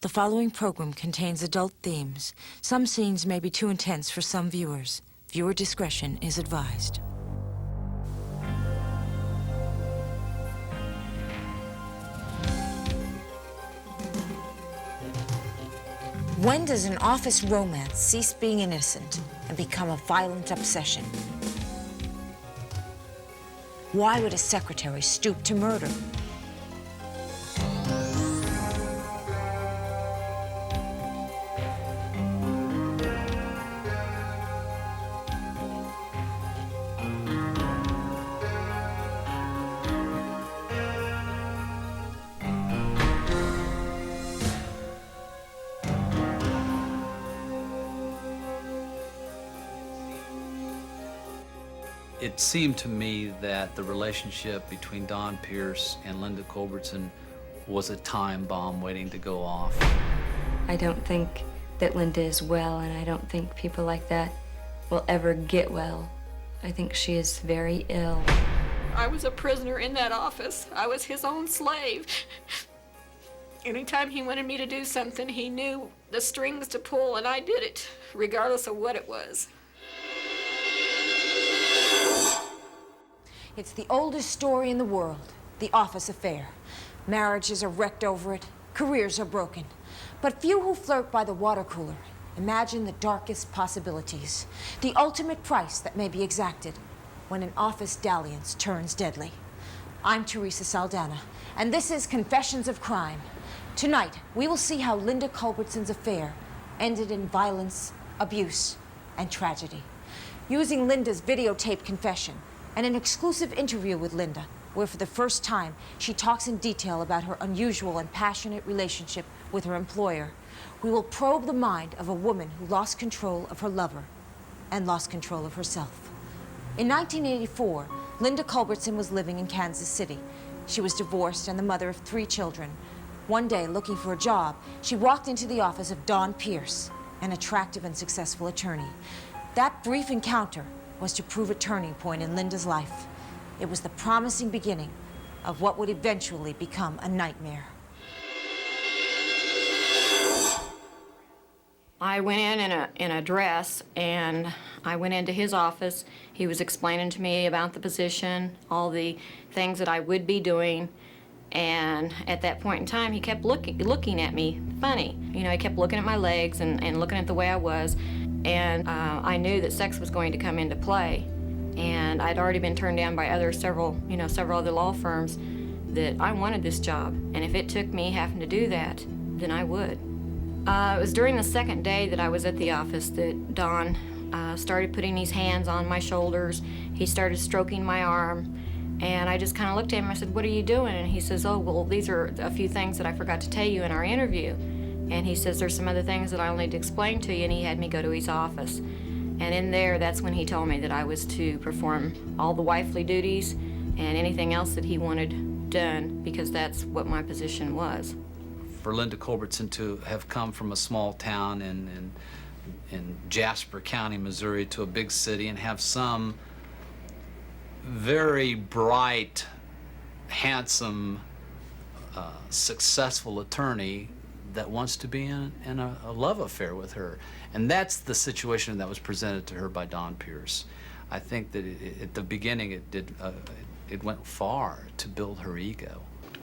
The following program contains adult themes. Some scenes may be too intense for some viewers. Viewer discretion is advised. When does an office romance cease being innocent and become a violent obsession? Why would a secretary stoop to murder? It seemed to me that the relationship between Don Pierce and Linda Culbertson was a time bomb waiting to go off. I don't think that Linda is well, and I don't think people like that will ever get well. I think she is very ill. I was a prisoner in that office. I was his own slave. Anytime he wanted me to do something, he knew the strings to pull, and I did it, regardless of what it was. It's the oldest story in the world, the office affair. Marriages are wrecked over it, careers are broken. But few who flirt by the water cooler imagine the darkest possibilities, the ultimate price that may be exacted when an office dalliance turns deadly. I'm Teresa Saldana, and this is Confessions of Crime. Tonight, we will see how Linda Culbertson's affair ended in violence, abuse, and tragedy. Using Linda's videotaped confession, and an exclusive interview with Linda, where for the first time she talks in detail about her unusual and passionate relationship with her employer, we will probe the mind of a woman who lost control of her lover and lost control of herself. In 1984, Linda Culbertson was living in Kansas City. She was divorced and the mother of 3 children. One day, looking for a job, she walked into the office of Don Pierce, an attractive and successful attorney. That brief encounter was to prove a turning point in Linda's life. It was the promising beginning of what would eventually become a nightmare. I went in a dress, and I went into his office. He was explaining to me about the position, all the things that I would be doing, and at that point in time, he kept looking at me funny. You know, he kept looking at my legs and looking at the way I was. And I knew that sex was going to come into play, and I'd already been turned down by several other law firms, that I wanted this job, and if it took me having to do that, then I would. It was during the second day that I was at the office that Don started putting his hands on my shoulders. He started stroking my arm, and I just kind of looked at him. I said, "What are you doing?" And he says, "Oh, well, these are a few things that I forgot to tell you in our interview." And he says, "There's some other things that I'll need to explain to you," and he had me go to his office. And in there, that's when he told me that I was to perform all the wifely duties and anything else that he wanted done, because that's what my position was. For Linda Culbertson to have come from a small town in Jasper County, Missouri, to a big city and have some very bright, handsome, successful attorney that wants to be in a love affair with her. And that's the situation that was presented to her by Don Pierce. I think that at the beginning it went far to build her ego.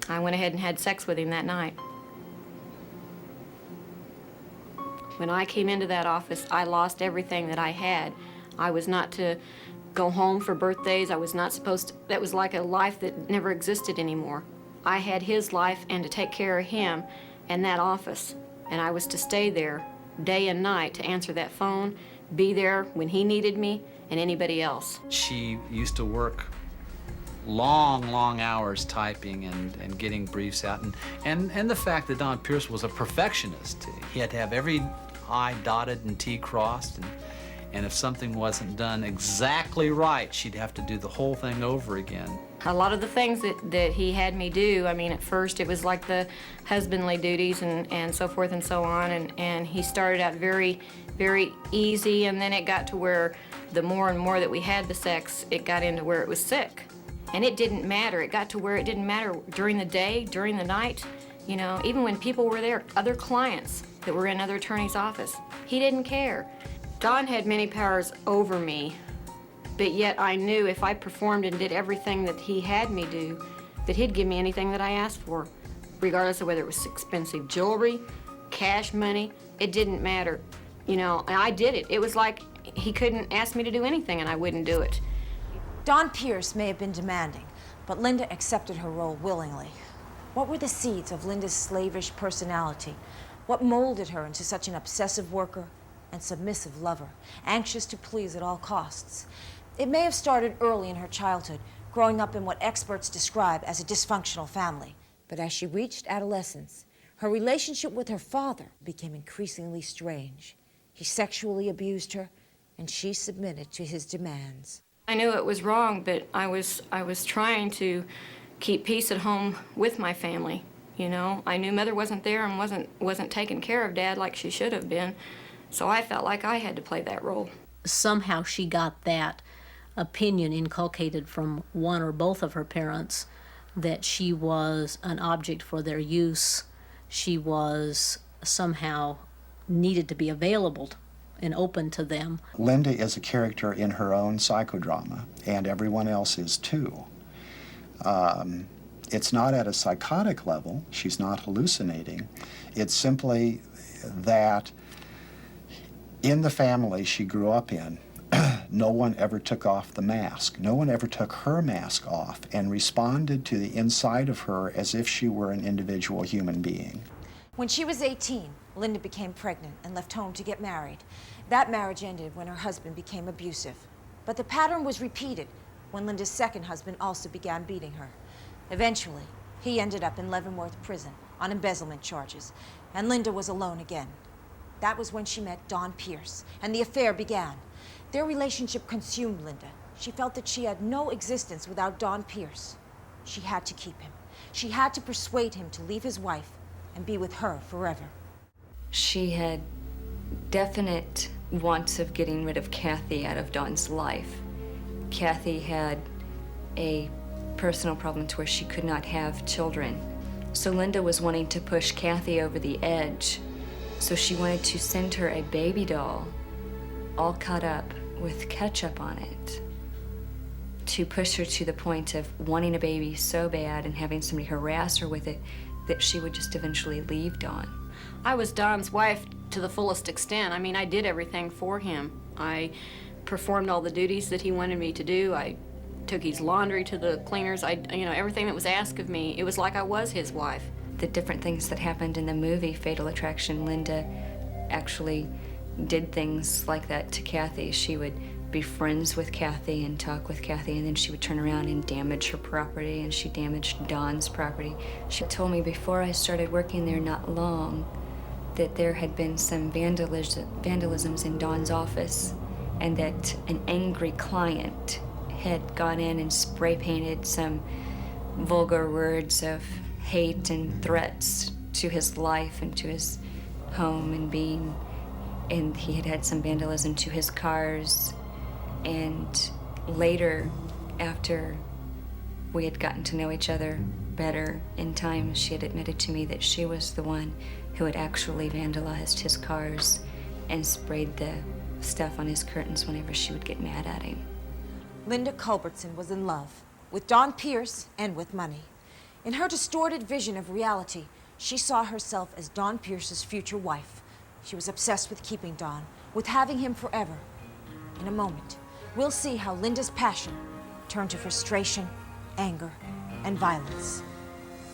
I went ahead and had sex with him that night. When I came into that office, I lost everything that I had. I was not to go home for birthdays. I was not supposed to, that was like a life that never existed anymore. I had his life and to take care of him in that office, and I was to stay there day and night to answer that phone, be there when he needed me and anybody else. She used to work long hours typing and getting briefs out, and the fact that Don Pierce was a perfectionist. He had to have every I dotted and T crossed, and if something wasn't done exactly right, she'd have to do the whole thing over again. A lot of the things that he had me do, I mean, at first it was like the husbandly duties and so forth and so on, and he started out very, very easy, and then it got to where the more and more that we had the sex, it got into where it was sick. And it didn't matter. It got to where it didn't matter during the day, during the night. You know, even when people were there, other clients that were in other attorneys' office, he didn't care. Don had many powers over me, but yet I knew if I performed and did everything that he had me do, that he'd give me anything that I asked for, regardless of whether it was expensive jewelry, cash money, it didn't matter. You know, and I did it. It was like he couldn't ask me to do anything and I wouldn't do it. Don Pierce may have been demanding, but Linda accepted her role willingly. What were the seeds of Linda's slavish personality? What molded her into such an obsessive worker and submissive lover, anxious to please at all costs? It may have started early in her childhood, growing up in what experts describe as a dysfunctional family. But as she reached adolescence, her relationship with her father became increasingly strange. He sexually abused her, and she submitted to his demands. I knew it was wrong, but I was trying to keep peace at home with my family. You know, I knew Mother wasn't there and wasn't taking care of Dad like she should have been, so I felt like I had to play that role. Somehow she got that opinion inculcated from one or both of her parents that she was an object for their use. She was somehow needed to be available and open to them. Linda is a character in her own psychodrama, and everyone else is too. It's not at a psychotic level. She's not hallucinating. It's simply that in the family she grew up in, no one ever took off the mask. No one ever took her mask off and responded to the inside of her as if she were an individual human being. When she was 18, Linda became pregnant and left home to get married. That marriage ended when her husband became abusive. But the pattern was repeated when Linda's second husband also began beating her. Eventually, he ended up in Leavenworth prison on embezzlement charges, and Linda was alone again. That was when she met Don Pierce, and the affair began. Their relationship consumed Linda. She felt that she had no existence without Don Pierce. She had to keep him. She had to persuade him to leave his wife and be with her forever. She had definite wants of getting rid of Kathy out of Don's life. Kathy had a personal problem to where she could not have children. So Linda was wanting to push Kathy over the edge. So she wanted to send her a baby doll, all cut up with ketchup on it, to push her to the point of wanting a baby so bad and having somebody harass her with it that she would just eventually leave Don. I was Don's wife to the fullest extent. I mean, I did everything for him. I performed all the duties that he wanted me to do. I took his laundry to the cleaners. Everything that was asked of me, it was like I was his wife. The different things that happened in the movie Fatal Attraction, Linda actually did things like that to Kathy. She would be friends with Kathy and talk with Kathy, and then she would turn around and damage her property, and she damaged Don's property. She told me before I started working there not long that there had been some vandalisms in Don's office, and that an angry client had gone in and spray painted some vulgar words of hate and threats to his life and to his home and being, and he had had some vandalism to his cars. And later, after we had gotten to know each other better in time, she had admitted to me that she was the one who had actually vandalized his cars and sprayed the stuff on his curtains whenever she would get mad at him. Linda Culbertson was in love with Don Pierce and with money. In her distorted vision of reality, she saw herself as Don Pierce's future wife. She was obsessed with keeping Don, with having him forever. In a moment, we'll see how Linda's passion turned to frustration, anger, and violence.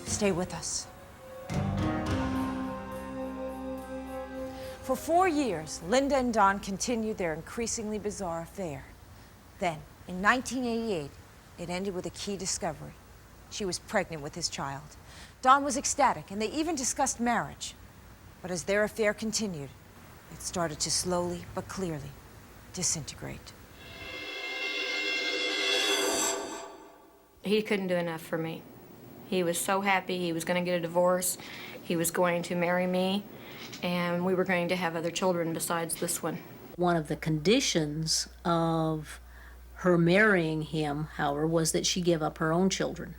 Stay with us. For 4 years, Linda and Don continued their increasingly bizarre affair. Then, in 1988, it ended with a key discovery. She was pregnant with his child. Don was ecstatic, and they even discussed marriage. But as their affair continued, it started to slowly but clearly disintegrate. He couldn't do enough for me. He was so happy. He was going to get a divorce. He was going to marry me, and we were going to have other children besides this one. One of the conditions of her marrying him, however, was that she give up her own children.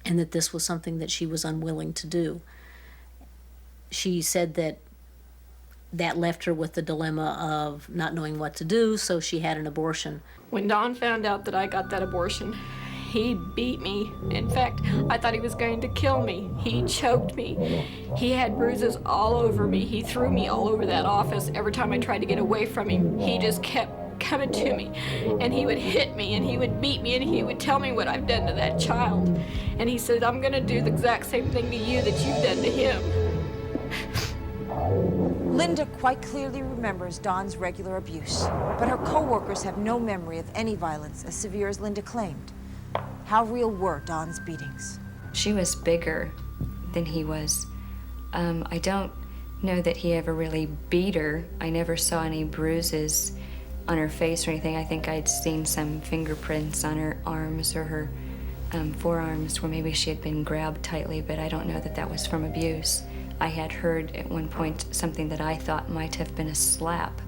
and that this was something that she was unwilling to do. She said that left her with the dilemma of not knowing what to do, so she had an abortion. When Don found out that I got that abortion, he beat me. In fact, I thought he was going to kill me. He choked me. He had bruises all over me. He threw me all over that office. Every time I tried to get away from him, he just kept coming to me. And he would hit me, and he would beat me, and he would tell me what I've done to that child. And he said, I'm going to do the exact same thing to you that you've done to him. Linda quite clearly remembers Don's regular abuse, but her co-workers have no memory of any violence as severe as Linda claimed. How real were Don's beatings? She was bigger than he was. I don't know that he ever really beat her. I never saw any bruises on her face or anything. I think I'd seen some fingerprints on her arms or her forearms where maybe she had been grabbed tightly, but I don't know that that was from abuse. I had heard at one point something that I thought might have been a slap.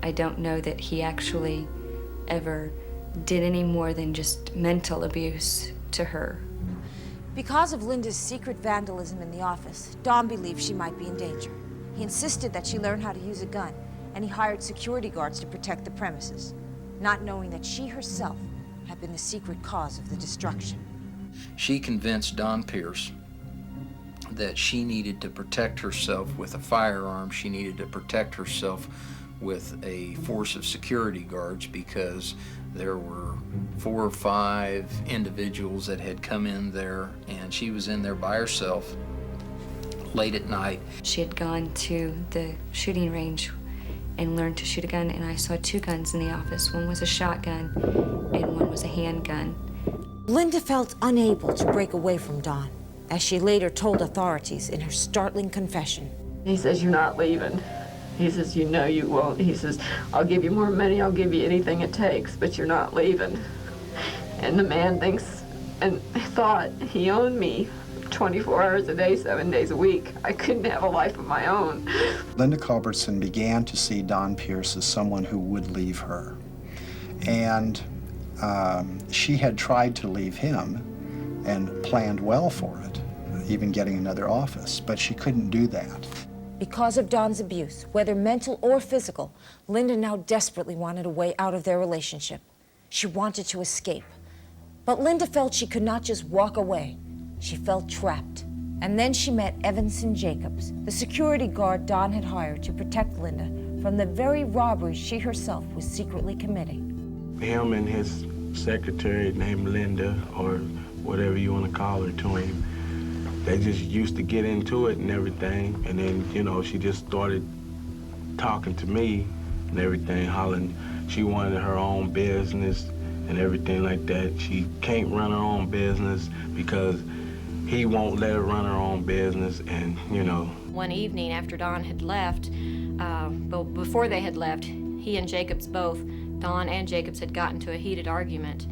I don't know that he actually ever did any more than just mental abuse to her. Because of Linda's secret vandalism in the office, Don believed she might be in danger. He insisted that she learn how to use a gun, and he hired security guards to protect the premises, not knowing that she herself had been the secret cause of the destruction. She convinced Don Pierce that she needed to protect herself with a firearm. She needed to protect herself with a force of security guards because there were 4 or 5 individuals that had come in there, and she was in there by herself late at night. She had gone to the shooting range and learned to shoot a gun, and I saw 2 guns in the office. One was a shotgun and one was a handgun. Linda felt unable to break away from Don, as she later told authorities in her startling confession. He says, you're not leaving. He says, you know you won't. He says, I'll give you more money, I'll give you anything it takes, but you're not leaving. And the man thinks and thought he owned me 24 hours a day, 7 days a week. I couldn't have a life of my own. Linda Culbertson began to see Don Pierce as someone who would leave her. And she had tried to leave him and planned well for it, even getting another office, but she couldn't do that. Because of Don's abuse, whether mental or physical, Linda now desperately wanted a way out of their relationship. She wanted to escape. But Linda felt she could not just walk away. She felt trapped. And then she met Evanson Jacobs, the security guard Don had hired to protect Linda from the very robbery she herself was secretly committing. Him and his secretary named Linda, or whatever you want to call her to him, they just used to get into it and everything. And then, you know, she just started talking to me and everything, hollering she wanted her own business and everything like that. She can't run her own business because he won't let her run her own business, and, you know. One evening after Don had left, but before they had left, he and Jacobs both, Don and Jacobs, had gotten into a heated argument.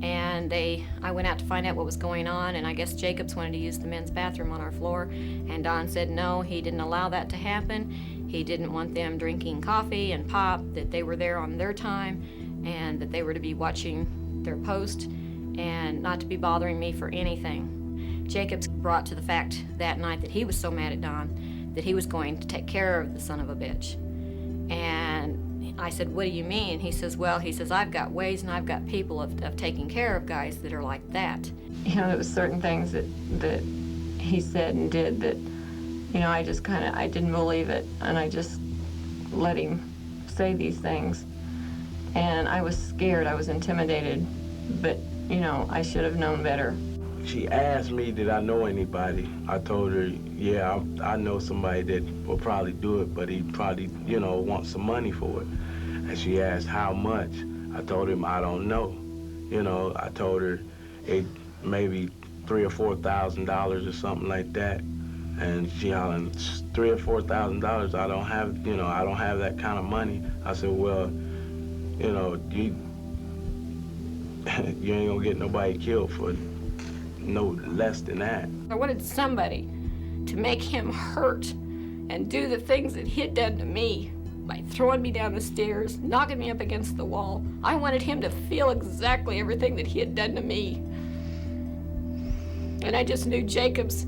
And I went out to find out what was going on, and I guess Jacobs wanted to use the men's bathroom on our floor, and Don said no, he didn't allow that to happen. He didn't want them drinking coffee and pop, that they were there on their time, and that they were to be watching their post, and not to be bothering me for anything. Jacobs brought to the fact that night that he was so mad at Don that he was going to take care of the son of a bitch. And I said, what do you mean? He says, well, he says, I've got ways and I've got people of taking care of guys that are like that. You know, there was certain things that he said and did that, you know, I just I didn't believe it, and I just let him say these things. And I was scared, I was intimidated, but, you know, I should have known better. She asked me, did I know anybody? I told her, yeah, I know somebody that will probably do it, but he probably, you know, wants some money for it. And she asked how much. I told him, I don't know. You know, I told her it maybe $3,000 or $4,000 or something like that. And she hollered, $3,000 or $4,000, I don't have, you know, I don't have that kind of money. I said, well, you know, you ain't gonna get nobody killed for no less than that. I wanted somebody to make him hurt and do the things that he had done to me by throwing me down the stairs, knocking me up against the wall. I wanted him to feel exactly everything that he had done to me. And I just knew Jacobs.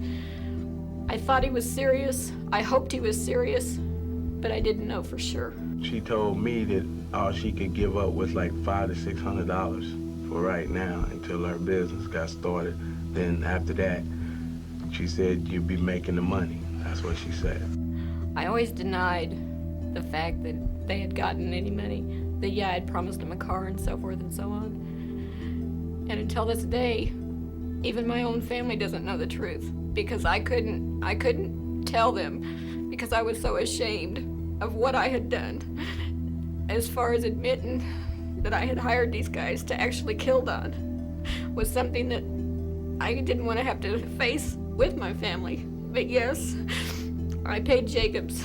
I thought he was serious. I hoped he was serious, but I didn't know for sure. She told me that all she could give up was like $500 to $600 for right now until her business got started. Then after that, she said you'd be making the money. That's what she said. I always denied the fact that they had gotten any money. That, yeah, I'd promised them a car and so forth and so on. And until this day, even my own family doesn't know the truth because I couldn't tell them because I was so ashamed of what I had done. As far as admitting that I had hired these guys to actually kill Don was something that I didn't want to have to face with my family. But yes, I paid Jacobs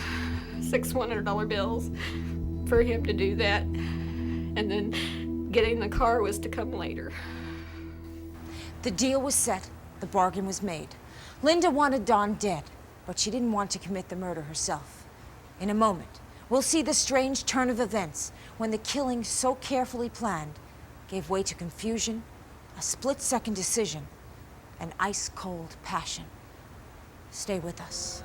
$6 $100 bills for him to do that, and then getting the car was to come later. The deal was set, the bargain was made. Linda wanted Don dead, but she didn't want to commit the murder herself. In a moment, we'll see the strange turn of events when the killing so carefully planned gave way to confusion, a split-second decision, and ice-cold passion. Stay with us.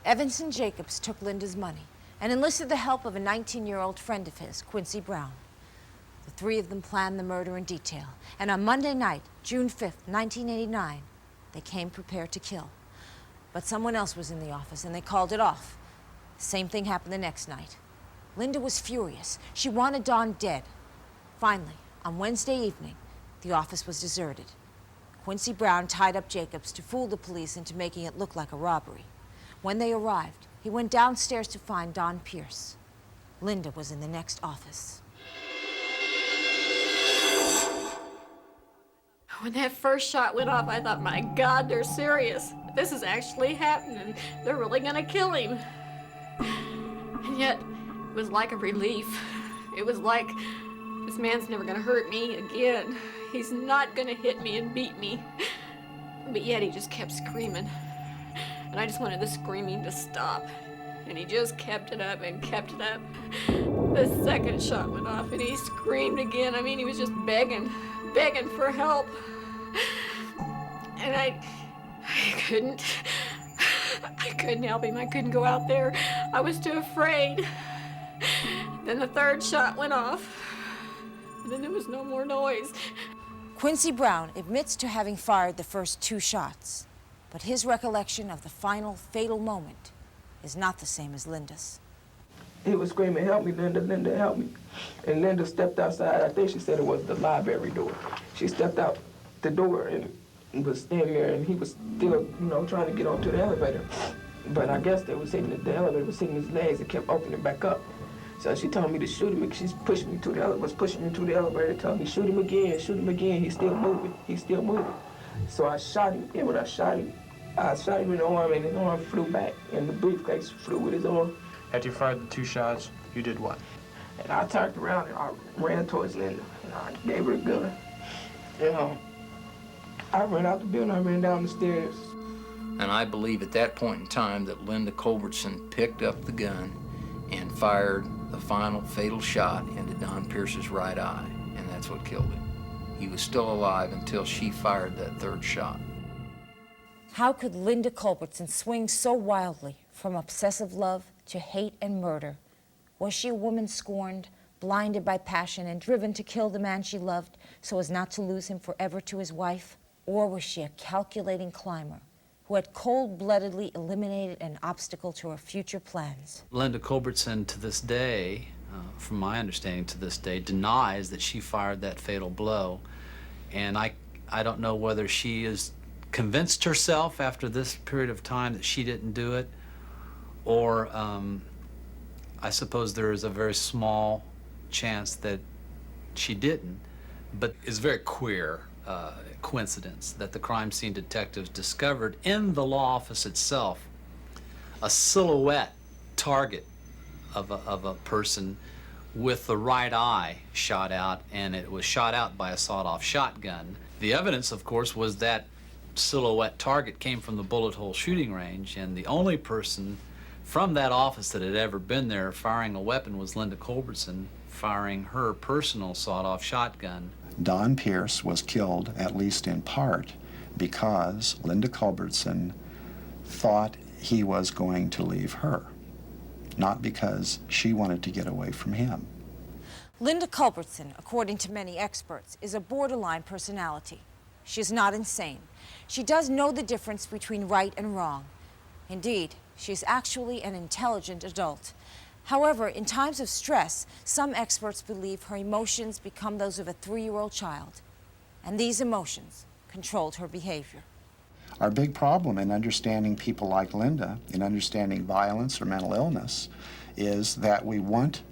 Evanson Jacobs took Linda's money and enlisted the help of a 19-year-old friend of his, Quincy Brown. The three of them planned the murder in detail, and on Monday night, June 5th, 1989, they came prepared to kill. But someone else was in the office, and they called it off. The same thing happened the next night. Linda was furious. She wanted Don dead. Finally, on Wednesday evening, the office was deserted. Quincy Brown tied up Jacobs to fool the police into making it look like a robbery. When they arrived, he went downstairs to find Don Pierce. Linda was in the next office. When that first shot went off, I thought, my God, they're serious. This is actually happening. They're really gonna kill him. And yet, it was like a relief. It was like, this man's never gonna hurt me again. He's not gonna hit me and beat me. But yet he just kept screaming. And I just wanted the screaming to stop. And he just kept it up and kept it up. The second shot went off and he screamed again. I mean, he was just begging for help. And I couldn't help him. I couldn't go out there. I was too afraid. Then the third shot went off. And then there was no more noise. Quincy Brown admits to having fired the first 2 shots, but his recollection of the final fatal moment is not the same as Linda's. He was screaming, "Help me, Linda, Linda, help me." And Linda stepped outside. I think she said it was the library door. She stepped out the door and was standing there, and he was still, trying to get onto the elevator. But I guess the elevator was hitting his legs. It kept opening back up. So she told me to shoot him. She's pushing me to the elevator, telling me, shoot him again, shoot him again. He's still moving. So I shot him, and when I shot him in the arm, and his arm flew back, and the briefcase flew with his arm. After you fired the 2 shots, you did what? And I turned around and I ran towards Linda, and I gave her a gun. And I ran out the building, I ran down the stairs. And I believe at that point in time that Linda Culbertson picked up the gun and fired the final fatal shot into Don Pierce's right eye, and that's what killed him. He was still alive until she fired that 3rd shot. How could Linda Culbertson swing so wildly from obsessive love to hate and murder? Was she a woman scorned, blinded by passion, and driven to kill the man she loved so as not to lose him forever to his wife? Or was she a calculating climber who had cold-bloodedly eliminated an obstacle to her future plans? Linda Culbertson, to this day, from my understanding to this day, denies that she fired that fatal blow. And I don't know whether she is convinced herself after this period of time that she didn't do it, or I suppose there is a very small chance that she didn't. But it's very queer coincidence that the crime scene detectives discovered in the law office itself a silhouette target of a person with the right eye shot out, and it was shot out by a sawed-off shotgun. The evidence, of course, was that silhouette target came from the bullet hole shooting range, and the only person from that office that had ever been there firing a weapon was Linda Culbertson, firing her personal sawed-off shotgun. Don Pierce was killed, at least in part, because Linda Culbertson thought he was going to leave her, not because she wanted to get away from him. Linda Culbertson, according to many experts, is a borderline personality. She is not insane. She does know the difference between right and wrong. Indeed, she is actually an intelligent adult. However, in times of stress, some experts believe her emotions become those of a 3-year-old child, and these emotions controlled her behavior. Our big problem in understanding people like Linda, in understanding violence or mental illness, is that we want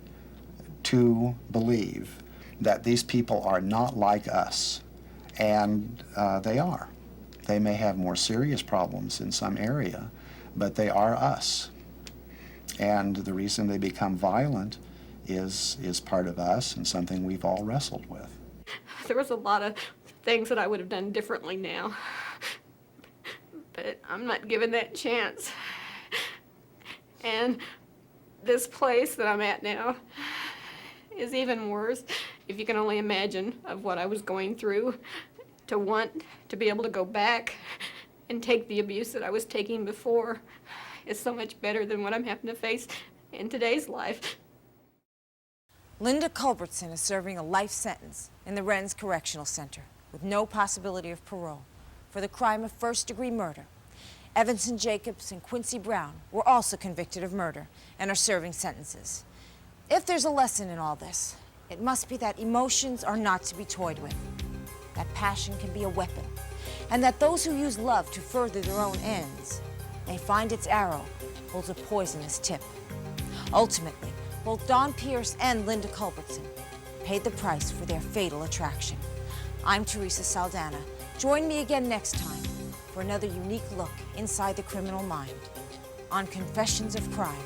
to believe that these people are not like us, and they are. They may have more serious problems in some area, but they are us. And the reason they become violent is part of us and something we've all wrestled with. There was a lot of things that I would have done differently now, but I'm not given that chance. And this place that I'm at now is even worse, if you can only imagine, of what I was going through. To want to be able to go back and take the abuse that I was taking before is so much better than what I'm having to face in today's life. Linda Culbertson is serving a life sentence in the Wren's Correctional Center with no possibility of parole for the crime of first-degree murder. Evanson Jacobs and Quincy Brown were also convicted of murder and are serving sentences. If there's a lesson in all this, it must be that emotions are not to be toyed with, that passion can be a weapon, and that those who use love to further their own ends may find its arrow holds a poisonous tip. Ultimately, both Don Pierce and Linda Culbertson paid the price for their fatal attraction. I'm Teresa Saldana. Join me again next time for another unique look inside the criminal mind on Confessions of Crime.